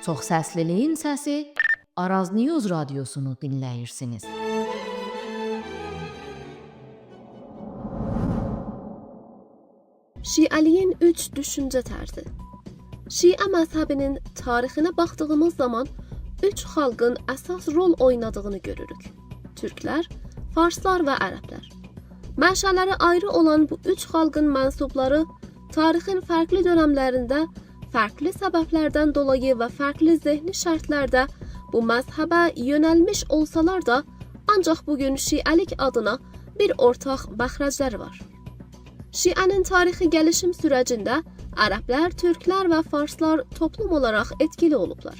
Çox səsliliyin səsi Araz News radiosunu dinləyirsiniz. Şiəliyin 3 düşüncə tərzi. Şiə məzhəbinin tarixinə baxdığımız zaman 3 xalqın əsas rol oynadığını görürük. Türklər, Farslar və Ərəblər. Mənşələri ayrı olan bu 3 xalqın mənsubları tarixin fərqli dönəmlərində fərqli səbəblərdən dolayı və fərqli zehni şərtlərdə bu məzhəbə yönəlmiş olsalar da, ancaq bugün Şiəlik adına bir ortaq məxrəcləri var. Şiənin tarixi gəlişim sürəcində Ərəblər, Türklər və Farslar toplum olaraq etkili olublar.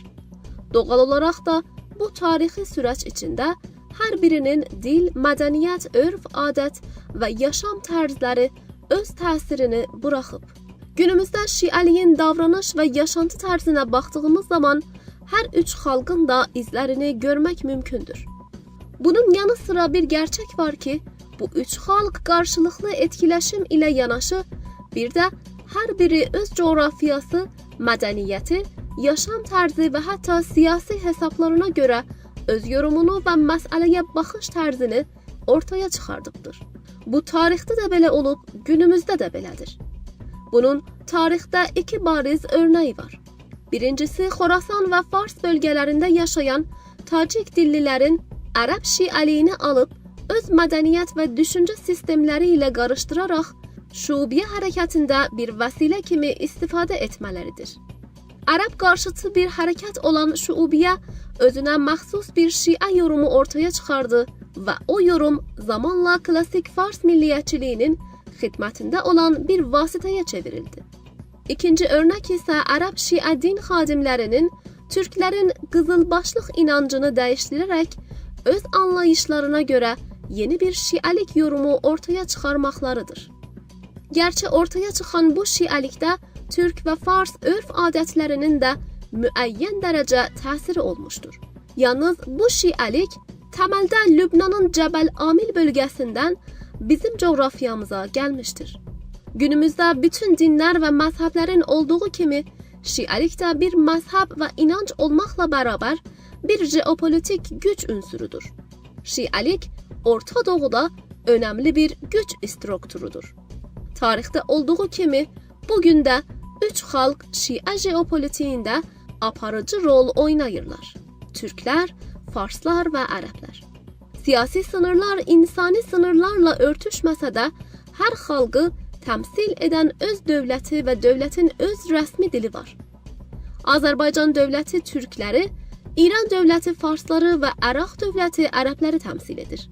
Doğal olaraq da bu tarixi sürəc içində hər birinin dil, mədəniyyət, örf, adət və yaşam tərzləri öz təsirini buraxıb. Günümüzdə Şiəliyin davranış və yaşantı tərzinə baxdığımız zaman hər 3 xalqın da izlərini görmək mümkündür. Bunun yanı sıra bir gerçək var ki, bu 3 xalq qarşılıqlı etkiləşim ilə yanaşı, bir də hər biri öz coğrafiyası, mədəniyyəti, yaşam tərzi və hətta siyasi hesablarına görə öz yorumunu və məsələyə baxış tərzini ortaya çıxardıbdır. Bu tarixdə də belə olub, günümüzdə də belədir. Bunun tarixdə 2 bariz örneği var. Birincisi, Xorasan və Fars bölgələrində yaşayan Tacik dillilərin Ərəb Şiəliyini alıb, öz mədəniyyət və düşüncə sistemləri ilə qarışdıraraq Şubiyyə hərəkətində bir vəsilə kimi istifadə etmələridir. Ərəb qarşıtı bir hərəkət olan Şubiyyə özünə məxsus bir Şiə yorumu ortaya çıxardı və o yorum zamanla klasik Fars milliyyətçiliyinin xidmətində olan bir vasitəyə çevrildi. İkinci örnek isə Ərəb Şiə din xadimlərinin Türklərin qızılbaşlıq inancını dəyişdirərək öz anlayışlarına görə yeni bir Şiəlik yorumu ortaya çıxarmaqlarıdır. Gerçi ortaya çıxan bu Şiəlikdə Türk və Fars örf adətlərinin də müəyyən dərəcə təsiri olmuşdur. Yalnız bu Şiəlik təməldə Lübnanın Cəbəl Amil bölgəsindən bizim coğrafiyamıza gəlmişdir. Günümüzdə bütün dinlər və məzhəblərin olduğu kimi Şiəlik də bir məzhəb və inanc olmaqla bərabər bir jeopolitik güc ünsurudur. Şiəlik Orta Doğuda önəmli bir güc strukturudur. Tarixdə olduğu kimi bugün də 3 xalq Şiə jeopolitiyində aparıcı rol oynayırlar. Türklər, Farslar və Ərəblər. Siyasi sınırlar insani sınırlarla örtüşməsə də hər xalqı təmsil edən öz dövləti və dövlətin öz rəsmi dili var. Azərbaycan dövləti Türkləri, İran dövləti Farsları və Ərəq dövləti Ərəbləri təmsil edir.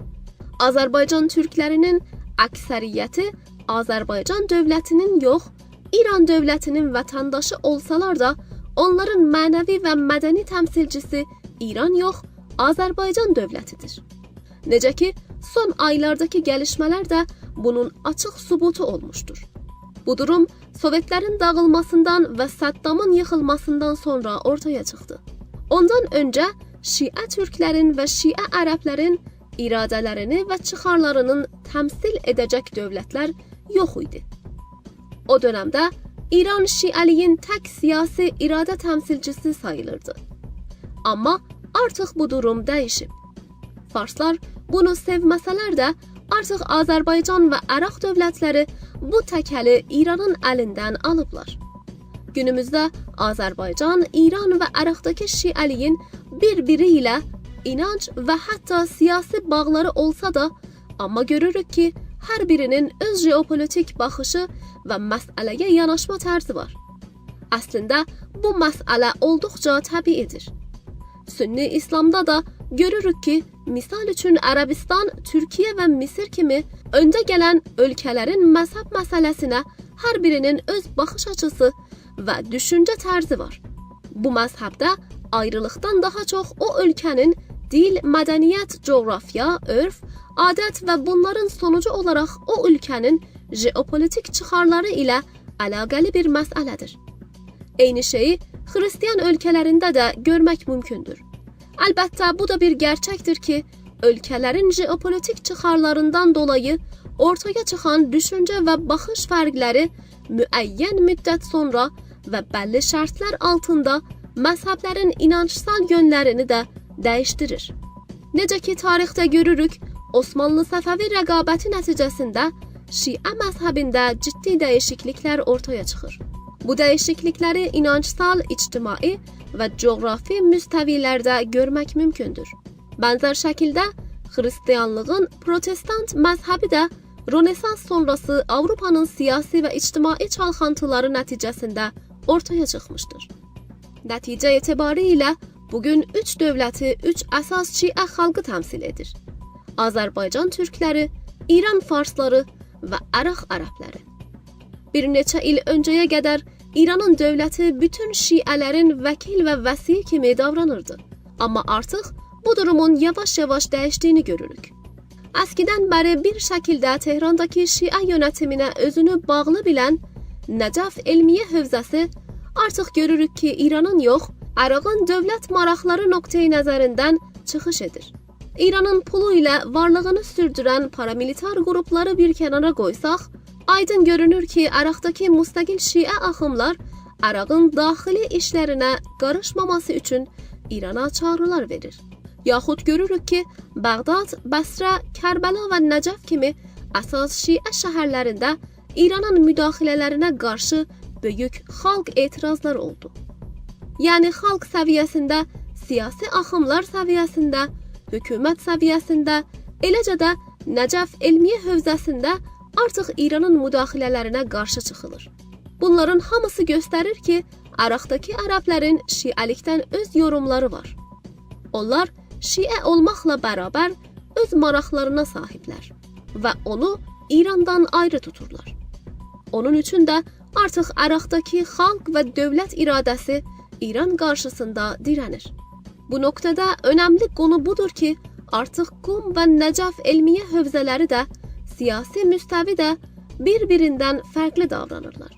Azərbaycan türklərinin əksəriyyəti Azərbaycan dövlətinin yox, İran dövlətinin vətəndaşı olsalar da, onların mənəvi və mədəni təmsilcisi İran yox, Azərbaycan dövlətidir. Necə ki, son aylardakı gəlişmələr də bunun açıq sübutu olmuşdur. Bu durum Sovetlərin dağılmasından və Saddamın yıxılmasından sonra ortaya çıxdı. Ondan öncə Şiə türklərin və Şiə ərəblərin iradələrini və çıxarlarının təmsil edəcək dövlətlər yox idi. O dövrdə İran Şiəliyin tək siyasi iradə təmsilcisi sayılırdı. Amma artıq bu durum dəyişib. Farslar bunu sevməsələr də artıq Azərbaycan və Ərəq dövlətləri bu təkəli İranın əlindən alıblar. Günümüzdə Azərbaycan, İran və Ərəqdəki Şiəliyin bir-biri ilə inanc və hətta siyasi bağları olsa da, amma görürük ki, hər birinin öz jeopolitik baxışı və məsələyə yanaşma tərzi var. Əslində, bu məsələ olduqca təbiidir. Sünni İslamda da görürük ki, misal üçün Ərəbistan, Türkiyə və Misir kimi öndə gələn ölkələrin məzhəb məsələsinə hər birinin öz baxış açısı və düşüncə tərzi var. Bu məzhəbdə ayrılıqdan daha çox o ölkənin dil, mədəniyyət, coğrafiya, örf, adət və bunların sonucu olaraq o ölkənin jeopolitik çıxarları ilə əlaqəli bir məsələdir. Eyni şeyi Xristian ölkələrində də görmək mümkündür. Əlbəttə, bu da bir gerçəkdir ki, ölkələrin jeopolitik çıxarlarından dolayı ortaya çıxan düşüncə və baxış fərqləri müəyyən müddət sonra və bəlli şərtlər altında məzhəblərin inançsal yönlərini də dəyişdirir. Necə ki tarixdə görürük, Osmanlı Səfəvi rəqabəti nəticəsində Şiə məzhəbində ciddi dəyişikliklər ortaya çıxır. Bu dəyişiklikləri inançsal, ictimai və coğrafi müstəvilərdə görmək mümkündür. Bənzər şəkildə Xristianlığın protestant məzhəbi də Rönesans sonrası Avropanın siyasi və ictimai çalxantıları nəticəsində ortaya çıxmışdır. Nəticə etibarilə bugün 3 dövləti 3 əsas Şiə xalqı təmsil edir. Azərbaycan türkləri, İran farsları və Ərəq ərəbləri. Bir neçə il öncəyə qədər İranın dövləti bütün Şiələrin vəkil və vəsiyi kimi davranırdı. Amma artıq bu durumun yavaş-yavaş dəyişdiyini görürük. Əskidən bəri bir şəkildə Tehrandakı Şiə yönətiminə özünü bağlı bilən Nəcəf Elmiyə hövzəsi artıq görürük ki, İranın yox, Ərəqin dövlət maraqları nöqteyi nəzərindən çıxış edir. İranın pulu ilə varlığını sürdürən paramilitar qrupları bir kənara qoysaq, aydın görünür ki, Ərəqdəki müstəqil Şiə axımlar Ərəqin daxili işlərinə qarışmaması üçün İrana çağrılar verir. Yaxud görürük ki, Bağdad, Bəsrə, Kərbəla və Nəcəf kimi əsas Şiə şəhərlərində İranın müdaxilələrinə qarşı böyük xalq etirazları oldu. Yəni xalq səviyyəsində, siyasi axımlar səviyyəsində, hökumət səviyyəsində, eləcə də Nəcəf Elmiyə hövzəsində artıq İranın müdaxilələrinə qarşı çıxılır. Bunların hamısı göstərir ki, Ərəqdəki ərəblərin Şiəlikdən öz yorumları var. Onlar Şiə olmaqla bərabər öz maraqlarına sahiblər və onu İrandan ayrı tuturlar. Onun üçün də artıq Ərəqdəki xalq və dövlət iradəsi İran qarşısında dirənir. Bu nöqtədə önəmli konu budur ki, artıq Qum və Nəcəf Elmiyə hövzələri də siyasi müstəvi də bir-birindən fərqli davranırlar.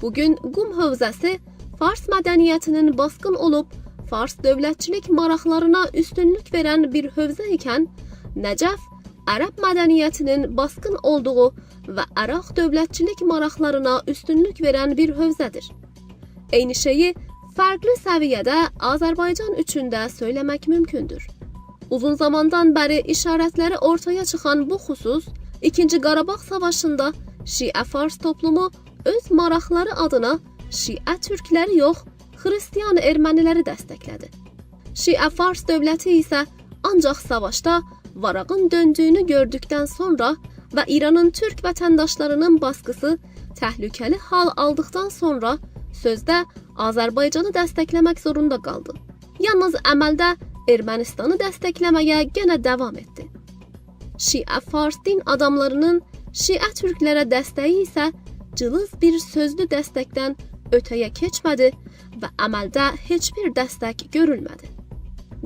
Bugün Qum hövzəsi Fars mədəniyyətinin baskın olub, Fars dövlətçilik maraqlarına üstünlük verən bir hövzə ikən, Nəcəf Ərəb mədəniyyətinin baskın olduğu və Ərəq dövlətçilik maraqlarına üstünlük verən bir hövzədir. Eyni şeyi fərqli səviyyədə Azərbaycan üçün də söyləmək mümkündür. Uzun zamandan bəri işarətləri ortaya çıxan bu xüsus, 2-ci Qarabağ savaşında Şiə Fars toplumu öz maraqları adına Şiə türkləri yox, Xristian erməniləri dəstəklədi. Şiə Fars dövləti isə ancaq savaşda varağın döndüyünü gördükdən sonra və İranın türk vətəndaşlarının baskısı təhlükəli hal aldıqdan sonra sözdə Azərbaycanı dəstəkləmək zorunda qaldı. Yalnız əməldə Ermənistanı dəstəkləməyə yenə davam etdi. Şiə Fars din adamlarının Şiə türklərə dəstəyi isə cılız bir sözlü dəstəkdən ötəyə keçmədi və əməldə heç bir dəstək görülmədi.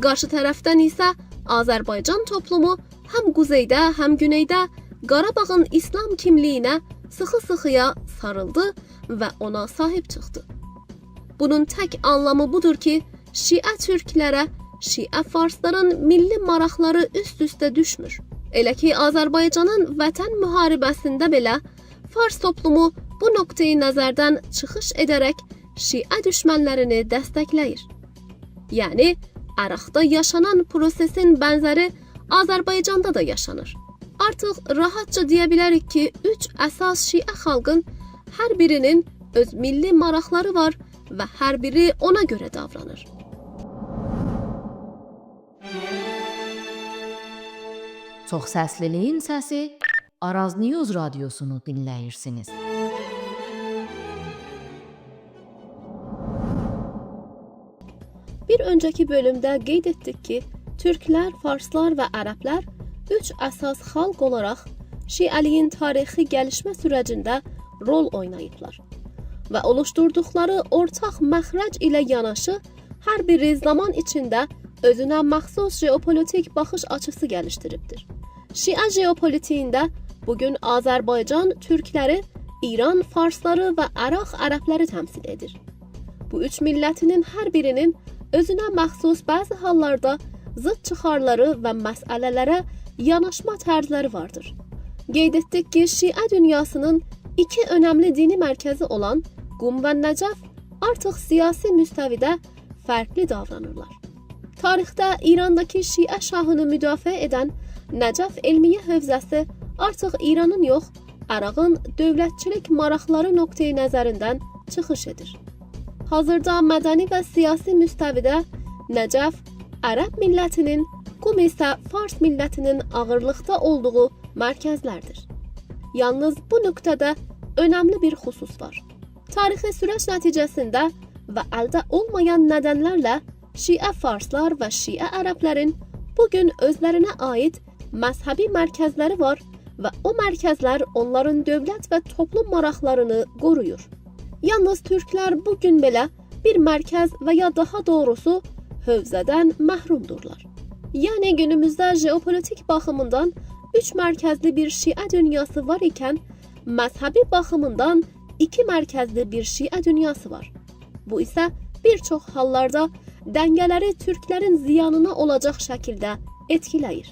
Qarşı tərəfdən isə Azərbaycan toplumu həm quzeydə, həm güneydə Qarabağın İslam kimliyinə sıxı-sıxıya sarıldı və ona sahib çıxdı. Bunun tək anlamı budur ki, Şiə türklərə, Şiə farsların milli maraqları üst-üstə düşmür. Elə ki, Azərbaycanın vətən müharibəsində belə Fars toplumu bu nöqteyi nəzərdən çıxış edərək Şiə düşmənlərini dəstəkləyir. Yəni, Ərəqdə yaşanan prosesin bənzəri Azərbaycanda da yaşanır. Artıq rahatca deyə bilərik ki, 3 əsas Şiə xalqın hər birinin öz milli maraqları var və hər biri ona görə davranır. Çoxsəsliliyin səsi Araz News radiosunu dinləyirsiniz. Bir öncəki bölümdə qeyd etdik ki, türklər, farslar və ərəblər 3 əsas xalq olaraq Şiəliyin tarixi gəlişmə sürəcində rol oynayıblar və oluşturduqları ortaq məxrəc ilə yanaşı hər biri zaman içində özünə məxsus jeopolitik baxış açısı gəlişdiribdir. Şiə jeopolitiyində bugün Azərbaycan türkləri, İran farsları və Ərəq ərəbləri təmsil edir. Bu 3 millətinin hər birinin özünə məxsus bəzi hallarda zıt çıxarları və məsələlərə yanaşma tərzləri vardır. Qeyd etdik ki, Şiə dünyasının 2 önəmli dini mərkəzi olan Qum və Nəcəf artıq siyasi müstəvidə fərqli davranırlar. Tarixdə İrandakı Şiə şahını müdafiə edən Nəcəf Elmiyə hövzəsi artıq İranın yox, Ərəqin dövlətçilik maraqları nöqteyi nəzərindən çıxış edir. Hazırda mədəni və siyasi müstəvidə Nəcəf Ərəb millətinin, Qum isə Fars millətinin ağırlıqda olduğu mərkəzlərdir. Yalnız bu nöqtədə önəmli bir xüsus var. Tarixi süreç nəticəsində və əldə olmayan nədənlərlə Şiə farslar və Şiə ərəblərin bugün özlərinə aid məzhəbi mərkəzləri var və o mərkəzlər onların dövlət və toplum maraqlarını qoruyur. Yalnız türklər bugün belə bir mərkəz və ya daha doğrusu hövzədən məhrumdurlar. Yəni günümüzdə jeopolitik baxımından 3 mərkəzli bir Şiə dünyası var ikən, məzhəbi baxımından 2 mərkəzli bir Şiə dünyası var. Bu isə bir çox hallarda dəngələri türklərin ziyanına olacaq şəkildə etkiləyir.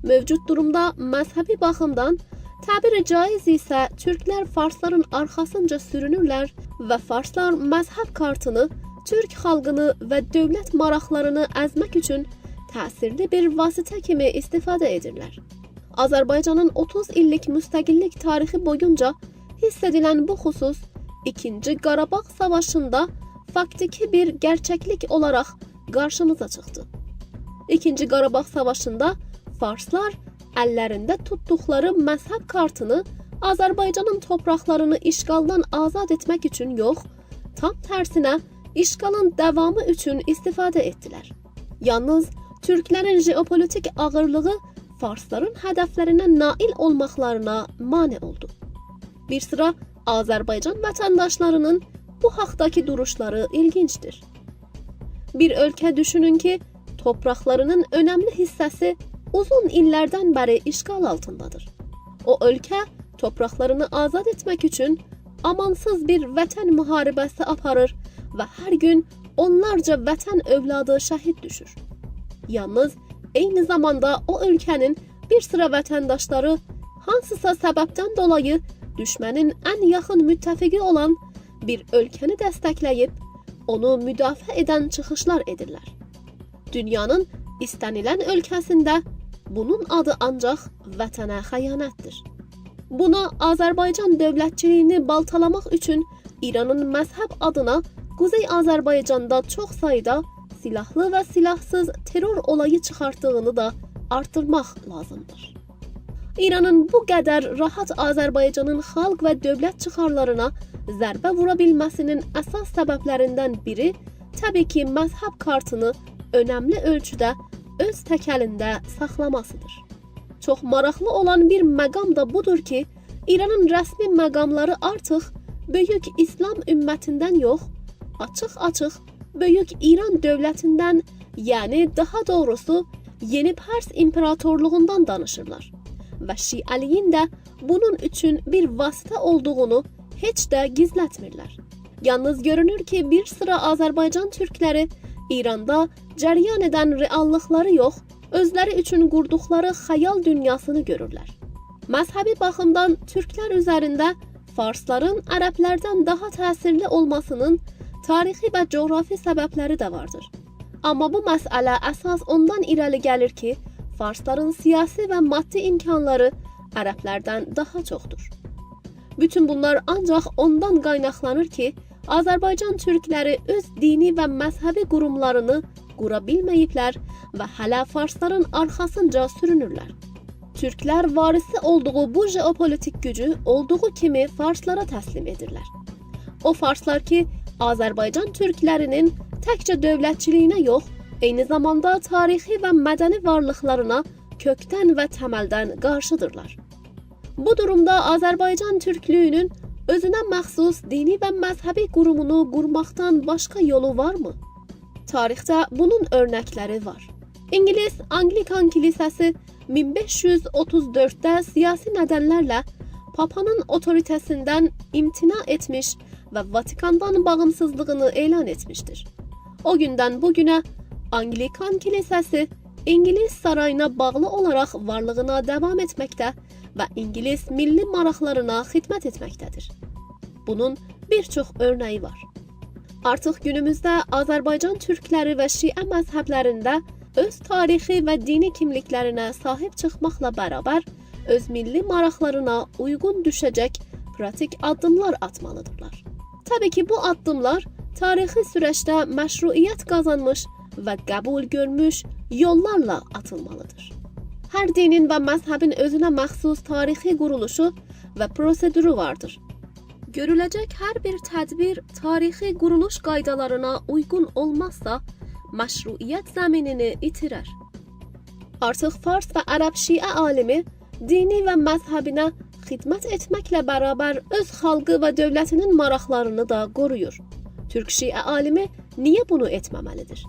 Mövcud durumda məzhəbi baxımdan təbiri caiz isə türklər farsların arxasınca sürünürlər və farslar məzhəb kartını türk xalqını və dövlət maraqlarını əzmək üçün təsirli bir vasitə kimi istifadə edirlər. Azərbaycanın 30 illik müstəqillik tarixi boyunca hiss edilən bu xüsus 2. Qarabağ savaşında faktiki bir gerçəklik olaraq qarşımıza çıxdı. 2. Qarabağ savaşında farslar əllərində tutduqları məzhəb kartını Azərbaycanın torpaqlarını işğaldan azad etmək üçün yox, tam tərsinə işğalın davamı üçün istifadə etdilər. Yalnız türklərin jeopolitik ağırlığı farsların hədəflərinə nail olmaqlarına mane oldu. Bir sıra Azərbaycan vətəndaşlarının bu haqdakı duruşları ilginçdir. Bir ölkə düşünün ki, torpaqlarının önəmli hissəsi uzun illərdən bəri işğal altındadır. O ölkə torpaqlarını azad etmək üçün amansız bir vətən müharibəsi aparır və hər gün onlarca vətən övladı şəhid düşür. Yalnız eyni zamanda o ölkənin bir sıra vətəndaşları hansısa səbəbdən dolayı düşmənin ən yaxın müttəfiqi olan bir ölkəni dəstəkləyib, onu müdafiə edən çıxışlar edirlər. Dünyanın istənilən ölkəsində bunun adı ancaq vətənə xəyanətdir. Buna Azərbaycan dövlətçiliyini baltalamaq üçün İranın məzhəb adına Quzey Azərbaycanda çox sayda silahlı və silahsız terror olayı çıxartdığını da artırmaq lazımdır. İranın bu qədər rahat Azərbaycanın xalq və dövlət çıxarlarına zərbə vura bilməsinin əsas səbəblərindən biri təbii ki, məzhəb kartını önəmli ölçüdə öz təkəlində saxlamasıdır. Çox maraqlı olan bir məqam da budur ki, İranın rəsmi məqamları artıq böyük İslam ümmətindən yox, açıq-açıq böyük İran dövlətindən, yəni daha doğrusu Yeni Pars İmperatorluğundan danışırlar və Şiəliyin də bunun üçün bir vasitə olduğunu heç də gizlətmirlər. Yalnız görünür ki, bir sıra Azərbaycan türkləri İranda cəryan edən reallıqları yox, özləri üçün qurduqları xəyal dünyasını görürlər. Məzhəbi baxımdan türklər üzərində farsların ərəblərdən daha təsirli olmasının tarixi və coğrafi səbəbləri də vardır. Amma bu məsələ əsas ondan irəli gəlir ki, farsların siyasi və maddi imkanları ərəblərdən daha çoxdur. Bütün bunlar ancaq ondan qaynaqlanır ki, Azərbaycan türkləri öz dini və məzhəbi qurumlarını qura bilməyiblər və hələ farsların arxasınca sürünürlər. Türklər varisi olduğu bu jeopolitik gücü olduğu kimi farslara təslim edirlər. O farslar ki, Azərbaycan türklərinin təkcə dövlətçiliyinə yox, eyni zamanda tarixi və mədəni varlıqlarına kökdən və təməldən qarşıdırlar. Bu durumda Azərbaycan türklüyünün özünə məxsus dini və məzhəbi qurumunu qurmaqdan başqa yolu varmı? Tarixdə bunun örnəkləri var. İngilis Anglikan Kilsəsi 1534-də siyasi nədənlərlə Papanın otoritəsindən imtina etmiş və Vatikandan bağımsızlığını elan etmişdir. O gündən bugünə Anglikan Kilsəsi İngilis sarayına bağlı olaraq varlığına davam etməkdə və İngilis milli maraqlarına xidmət etməkdədir. Bunun bir çox örneği var. Artıq günümüzdə Azərbaycan türkləri və Şiə məzhəblərində öz tarixi və dini kimliklərinə sahib çıxmaqla bərabər öz milli maraqlarına uyğun düşəcək pratik addımlar atmalıdırlar. Təbii ki, bu addımlar tarixi süreçdə məşruiyyət qazanmış və qəbul görmüş yollarla atılmalıdır. Hər dinin və məzhəbin özünə məxsus tarixi quruluşu və proseduru vardır. Görüləcək hər bir tədbir tarixi quruluş qaydalarına uyğun olmazsa, məşruiyyət zəminini itirər. Artıq fars və ərəb Şiə alimi dini və məzhəbinə xidmət etməklə bərabər öz xalqı və dövlətinin maraqlarını da qoruyur. Türk Şiə alimi niyə bunu etməməlidir?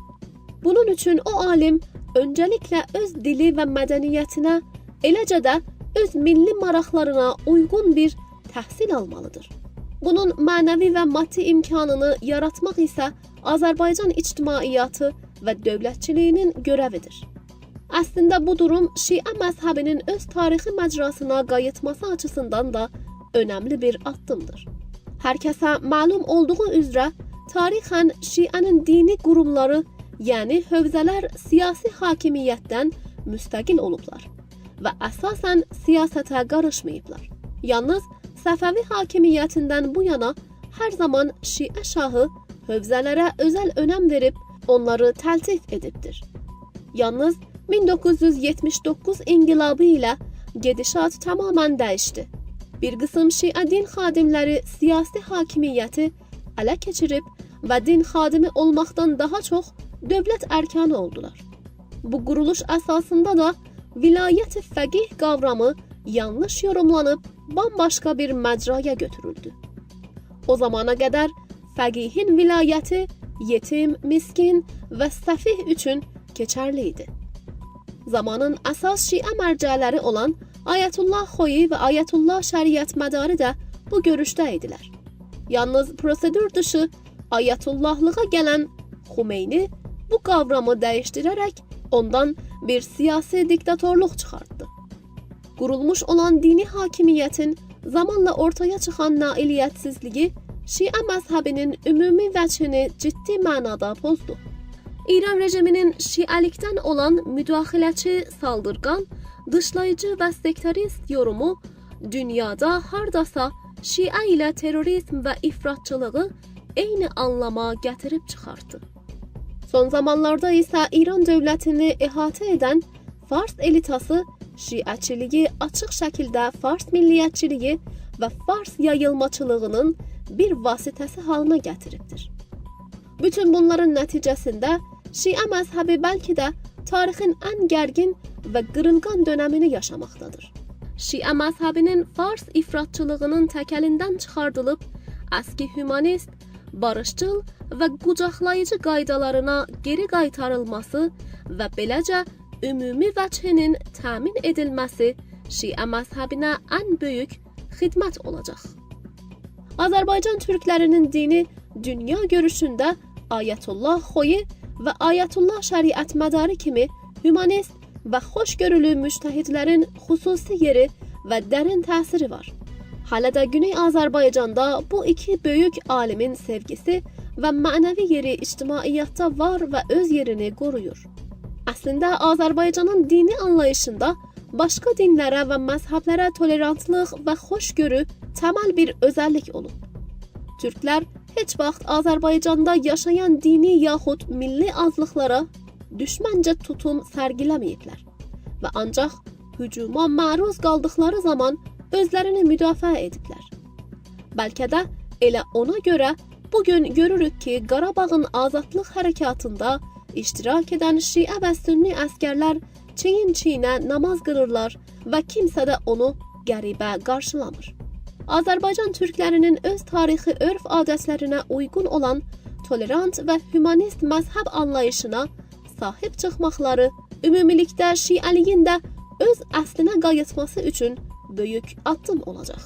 Bunun üçün o alim öncəliklə öz dili və mədəniyyətinə, eləcə də öz milli maraqlarına uyğun bir təhsil almalıdır. Bunun mənəvi və maddi imkanını yaratmaq isə Azərbaycan ictimaiyyatı və dövlətçiliyinin görəvidir. Əslində bu durum Şiə məzhəbinin öz tarixi məcrasına qayıtması açısından da önəmli bir addımdır. Hər kəsə məlum olduğu üzrə tarixən Şiənin dini qurumları, yəni hövzələr siyasi hakimiyyətdən müstəqil olublar və əsasən siyasətə qarışmayıblar. Yalnız Səfəvi hakimiyyətindən bu yana hər zaman Şiə şahı hövzələrə özəl önəm verib onları təltif edibdir. Yalnız 1979 inqilabı ilə gedişat tamamən dəyişdi. Bir qism Şiə din xadimləri siyasi hakimiyyəti ələ keçirib və din xadimi olmaqdan daha çox dövlət ərkanı oldular. Bu quruluş əsasında da vilayət-i fəqih qavramı yanlış yorumlanıb bambaşqa bir məcraya götürüldü. O zamana qədər fəqihin vilayəti yetim, miskin və səfih üçün keçərli idi. Zamanın əsas Şiə mərcələri olan Ayətullah Xoyi və Ayətullah Şəriət Mədari də bu görüşdə idilər. Yalnız prosedur dışı Ayətullahlığa gələn Xumeyni bu qavramı dəyişdirərək ondan bir siyasi diktatorluq çıxartdı. Qurulmuş olan dini hakimiyyətin zamanla ortaya çıxan nailiyyətsizliyi Şiə məzhəbinin ümumi vəchini ciddi mənada pozdu. İran rejiminin Şiəlikdən olan müdaxiləçi, saldırgan, dışlayıcı və sektarist yorumu dünyada hardasa Şiə ilə terrorizm və ifratçılığı eyni anlama gətirib çıxartdı. Son zamanlarda isə İran dövlətini əhatə edən Fars elitası Şiəçiliyi açıq şəkildə Fars milliyyətçiliyi və Fars yayılmaçılığının bir vasitəsi halına gətiribdir. Bütün bunların nəticəsində Şiə məzhəbi bəlkə də tarixin ən gərgin və qırılgan dönəmini yaşamaqdadır. Şiə məzhəbinin Fars ifratçılığının təkəlindən çıxardılıb əski hümanist, barışçıl və qucaqlayıcı qaydalarına geri qaytarılması və beləcə ümumi vəchinin təmin edilməsi Şiə məzhəbinə ən böyük xidmət olacaq. Azərbaycan türklərinin dini dünya görüşündə Ayətullah Xoyi və Ayətullah Şəriət Mədari kimi hümanist və xoşgörülü müctəhidlərin xüsusi yeri və dərin təsiri var. Hələ də Güney Azərbaycanda bu iki böyük alimin sevgisi və mənəvi yeri ictimaiyyətdə var və öz yerini qoruyur. Əslində Azərbaycanın dini anlayışında başqa dinlərə və məzhəblərə tolerantlıq və xoşgörü təməl bir özəllik olub. Türklər heç vaxt Azərbaycanda yaşayan dini yaxud milli azlıqlara düşməncə tutum sərgiləməyiblər və ancaq hücuma məruz qaldıqları zaman özlərini müdafiə ediblər. Bəlkə də elə ona görə bugün görürük ki, Qarabağın azadlıq hərəkatında iştirak edən Şiə və Sünni əskərlər çiyin-çiyinə namaz qılırlar və kimsə də onu qəribə qarşılamır. Azərbaycan türklərinin öz tarixi örf adətlərinə uyğun olan tolerant və hümanist məzhəb anlayışına sahib çıxmaqları ümumilikdə Şiəliyin də öz əslinə qayıtması üçün böyük addım olacaq.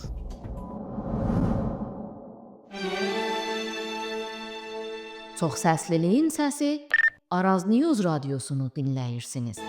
Çox səsliliyin səsi Araz News radiosunu dinləyirsiniz.